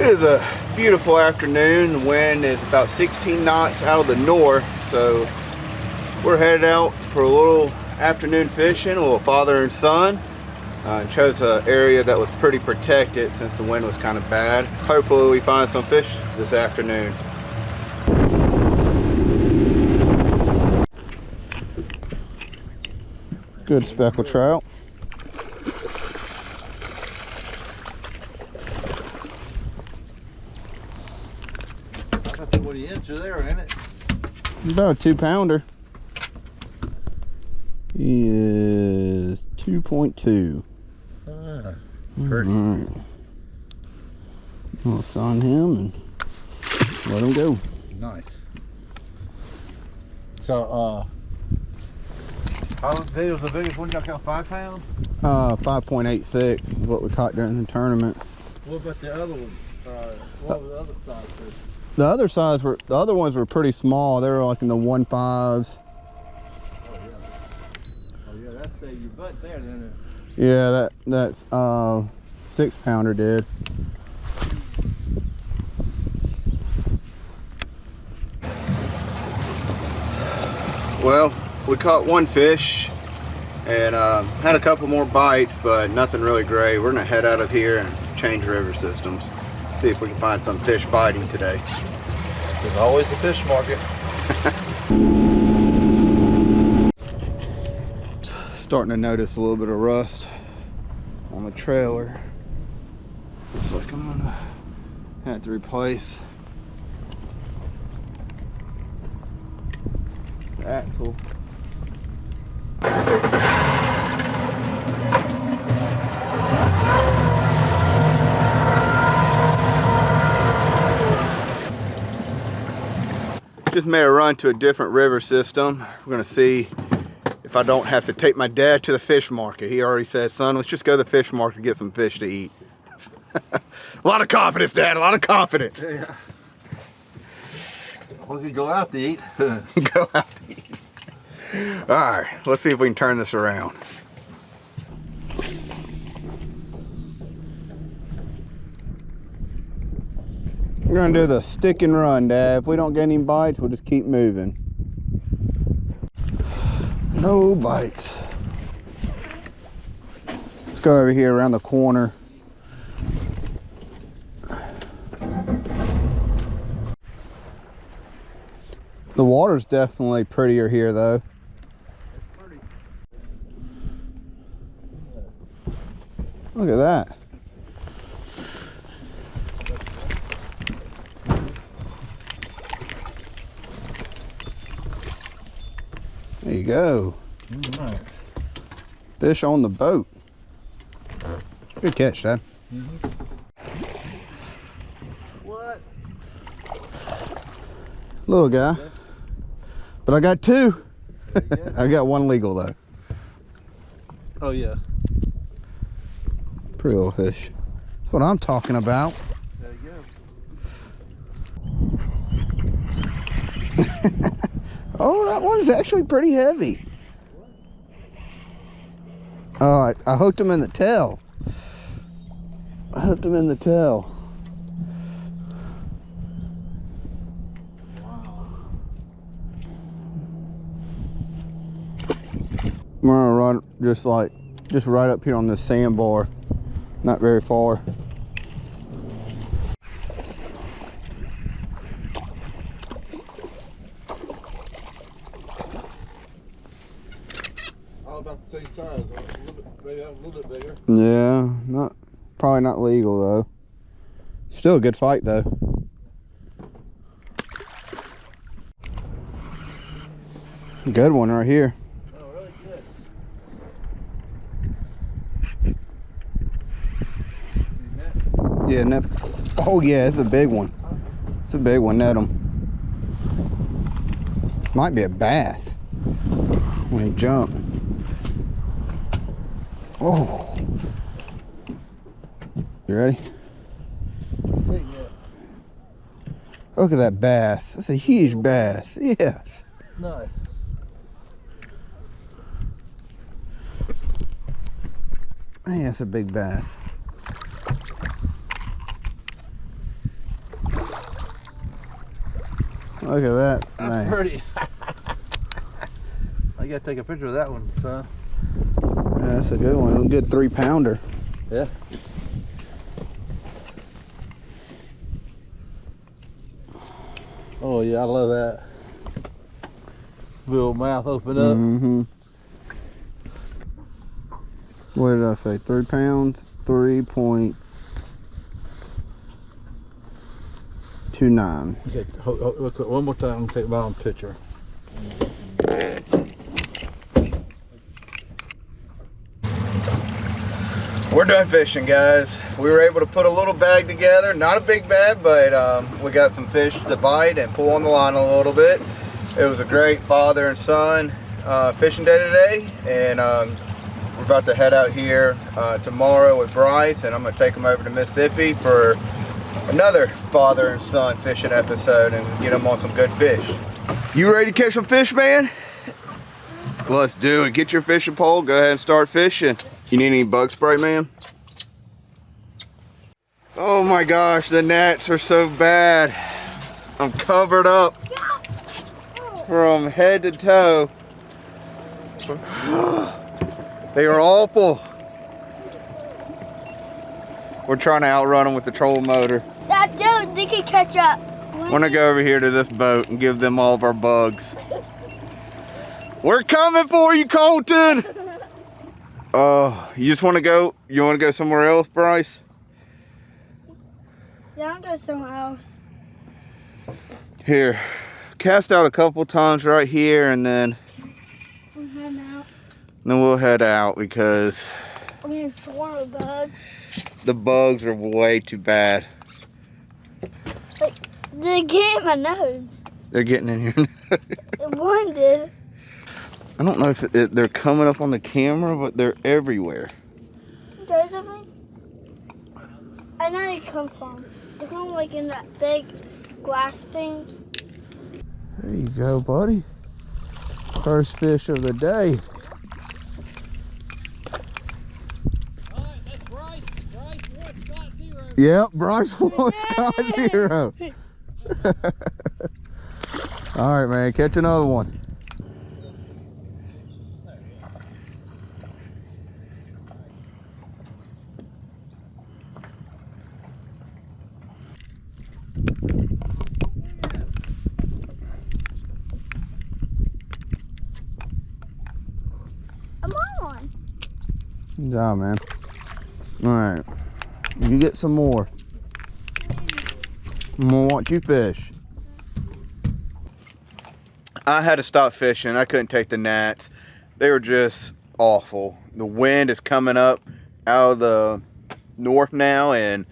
It is a beautiful afternoon. The wind is about 16 knots out of the north, so we're headed out for a little afternoon fishing, a little father and son. Chose an area that was pretty protected since the wind was kind of bad. Hopefully we find some fish this afternoon. Good speckled trout. What do you inch there, ain't it? About a 2-pounder. He is 2.2. Pretty. Right. I'll sign him and let him go. Nice. So, how big was the biggest one? Y'all count 5 pounds? 5.86 is what we caught during the tournament. What about the other ones? What was the other size? The other ones were pretty small. They were like in the 1.5s. Oh yeah, that's your butt there then. Yeah, that's 6-pounder did. Well, we caught one fish and had a couple more bites, but nothing really great. We're gonna head out of here and change river systems. See if we can find some fish biting today. This is always the fish market. Starting to notice a little bit of rust on the trailer. Looks like I'm gonna have to replace the axle. Just made a run to a different river system. We're gonna see if I don't have to take my dad to the fish market. He already said, son, let's just go to the fish market and get some fish to eat. A lot of confidence, Dad, a lot of confidence. Yeah. We could go out to eat. Go out to eat. All right, let's see if we can turn this around. We're gonna do the stick and run, Dad. If we don't get any bites, we'll just keep moving. No bites. Let's go over here around the corner. The water's definitely prettier here though. It's pretty. Look at that. There you go. Right. Fish on the boat. Good catch, Dad. What? Little guy. But I got 2. Go. I got 1 legal though. Oh yeah. Pretty little fish. That's what I'm talking about. There you go. Oh, that one's actually pretty heavy. Oh, I hooked him in the tail. I hooked him in the tail. Wow. I'm gonna run just right up here on this sandbar. Not very far. About the same size, maybe a little bit bigger. Yeah, probably not legal though. Still a good fight though. Good one right here. Oh, really good. Yeah, net. Oh yeah, it's a big one. It's a big one, net him. Might be a bass when he jumped. Oh. You ready? Look at that bass. That's a huge bass. Yes. Nice. Man, that's a big bass. Look at that. That's Nice. pretty. I gotta take a picture of that one, son. Yeah, that's a good one. A good 3-pounder. Yeah. Oh yeah, I love that. Little mouth open up. Mm-hmm. What did I say? 3 pounds? 3.29. Okay, look, one more time. Take my own picture. We're done fishing, guys. We were able to put a little bag together. Not a big bag, but we got some fish to bite and pull on the line a little bit. It was a great father and son fishing day today, and we're about to head out here tomorrow with Bryce, and I'm going to take him over to Mississippi for another father and son fishing episode and get them on some good fish. You ready to catch some fish, man? Let's do it. Get your fishing pole. Go ahead and start fishing. You need any bug spray, man? Oh my gosh, the gnats are so bad. I'm covered up from head to toe. They are awful. We're trying to outrun them with the trolling motor. That dude, they can catch up. I want to go over here to this boat and give them all of our bugs. We're coming for you, Colton. Oh, you just want to go? You want to go somewhere else, Bryce? Yeah, I'll go somewhere else. Here, cast out a couple times right here, and then we'll head out because I'm gonna swarm with bugs. the bugs are way too bad. Like, they get in my nose. They're getting in your nose. One did. I don't know if they're coming up on the camera, but they're everywhere. There's something. I know they come from. They come like in that big glass things. There you go, buddy. First fish of the day. Alright, that's Bryce. Bryce 1, Scott 0. Yep, Bryce won, Scott 0. All right, man, catch another one. I'm on one. Good job, man. All right, you get some more. I'm gonna watch you fish. I had to stop fishing. I couldn't take the gnats. They were just awful. The wind is coming up out of the north now, and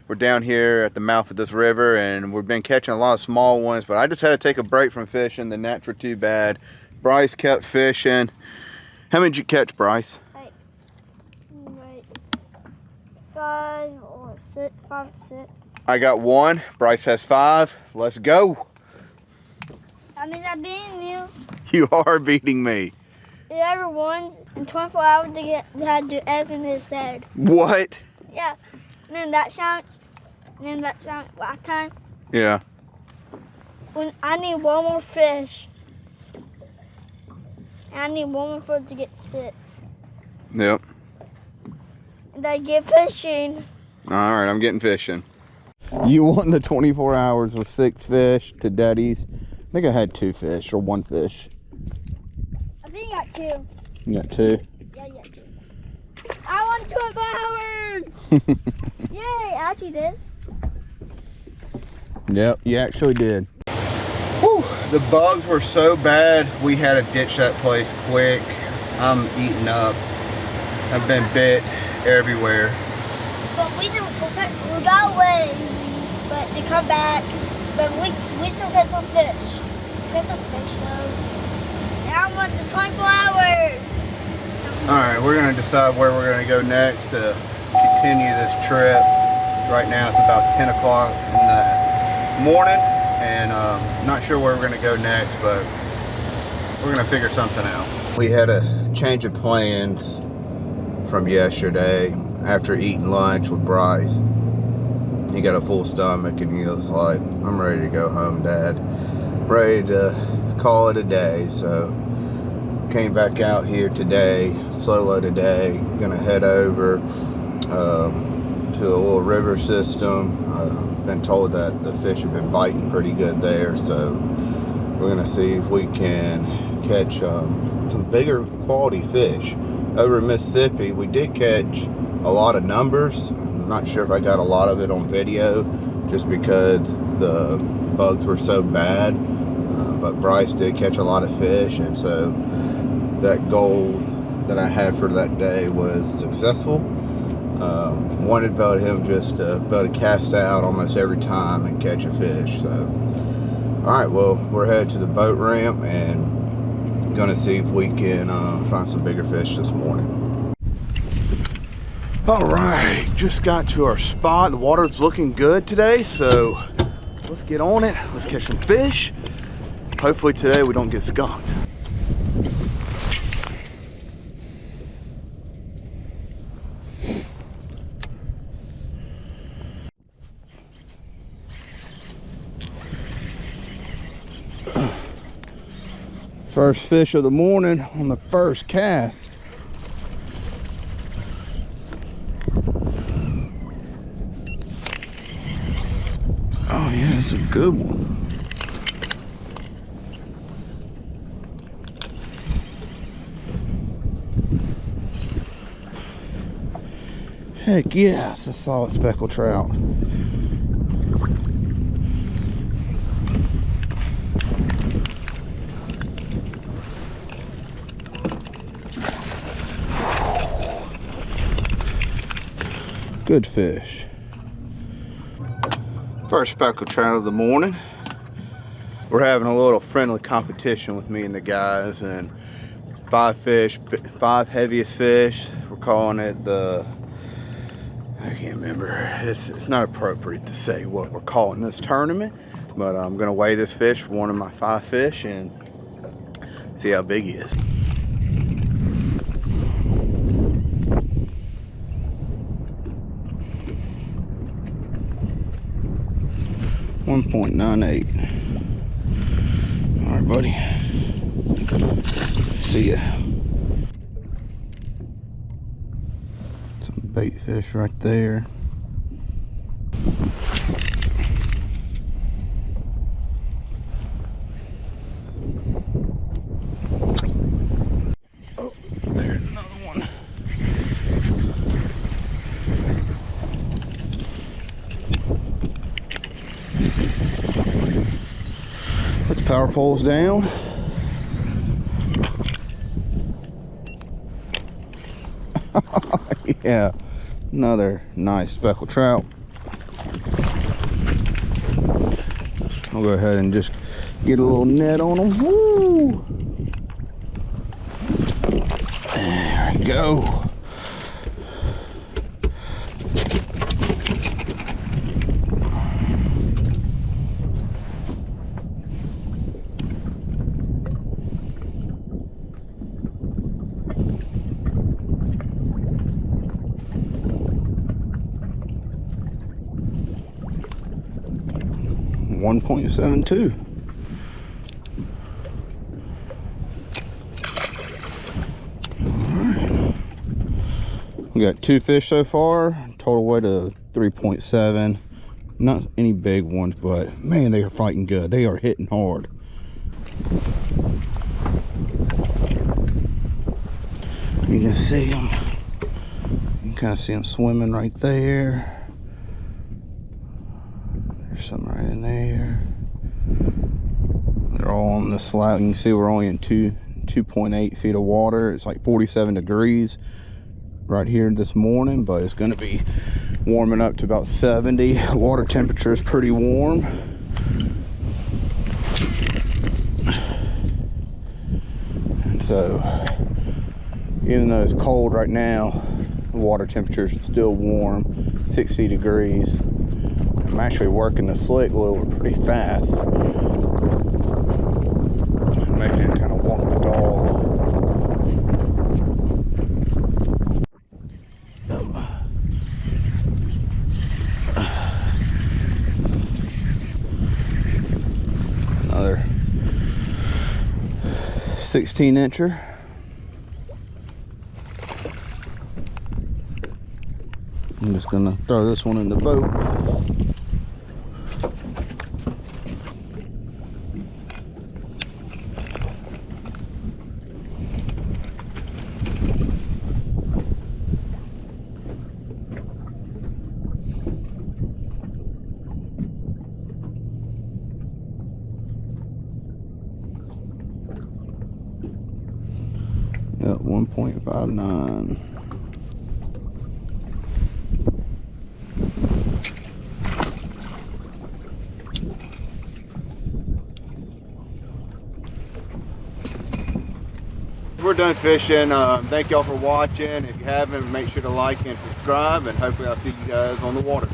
we're down here at the mouth of this river, and we've been catching a lot of small ones, but I just had to take a break from fishing. The gnats were too bad. Bryce kept fishing. How many did you catch, Bryce? Right. 5 or 6. 5 or 6. I got 1. Bryce has 5. Let's go. I mean, I'm beating you. You are beating me. Whoever won in 24 hours, they had to do everything they said. What? Yeah. And then that sound. And then that sound last time. Yeah. When I need one more fish. And I need one more for it to get 6. Yep. And I get fishing. All right, I'm getting fishing. You won the 24 hours with 6 fish to Daddy's. I think I had 2 fish or 1 fish. I think I got 2. You got 2? Yeah, I got 2. I won 24 hours! Yay, I actually did. Yep, you actually did. Whew, the bugs were so bad, we had to ditch that place quick. I'm eating up. I've been bit everywhere. But we got away, but to come back. But we still catch some fish. Catch some fish though. And I want the 24 hours. Alright, we're going to decide where we're going to go next to continue this trip. Right now it's about 10 o'clock in the morning, and not sure where we're going to go next, but we're going to figure something out. We had a change of plans from yesterday after eating lunch with Bryce. He got a full stomach and he was like, I'm ready to go home, Dad. ready to call it a day. So came back out here today, solo today. Gonna head over to a little river system. Been told that the fish have been biting pretty good there, so we're gonna see if we can catch some bigger quality fish. Over in Mississippi, we did catch a lot of numbers. I'm not sure if I got a lot of it on video just because the bugs were so bad, but Bryce did catch a lot of fish, and so that goal that I had for that day was successful. Wanted about him just to be able to cast out almost every time and catch a fish. So alright, well, we're headed to the boat ramp and gonna see if we can find some bigger fish this morning. Alright, just got to our spot. The water's looking good today, so let's get on it. Let's catch some fish. Hopefully today we don't get skunked. First fish of the morning on the first cast. Oh yeah, it's a good one. Heck yeah, it's a solid speckled trout. Good fish. First speckled trout of the morning. We're having a little friendly competition with me and the guys, and 5 heaviest fish. We're calling it the, I can't remember. It's not appropriate to say what we're calling this tournament, but I'm gonna weigh this fish, one of my 5 fish, and see how big he is. 1.98. All right, buddy. See ya. Some bait fish right there. Oh, there's another one. Put the power poles down. Yeah, another nice speckled trout. I'll go ahead and just get a little net on them. Woo! There we go. .72. Alright. We got 2 fish so far, total weight of 3.7. Not any big ones, but man, they are fighting good. They are hitting hard. You can see them. You can kind of see them swimming right there. There's some right in there. They're all on this flat. You can see we're only in 2.8 feet of water. It's like 47 degrees right here this morning, but it's going to be warming up to about 70. Water temperature is pretty warm. And so, even though it's cold right now, the water temperature is still warm, 60 degrees. I'm actually working the slick lure pretty fast, making it kind of walk the dog. Another 16 incher. I'm just gonna throw this one in the boat. Yep, 1.59. We're done fishing. Thank y'all for watching. If you haven't, make sure to like and subscribe, and hopefully I'll see you guys on the water.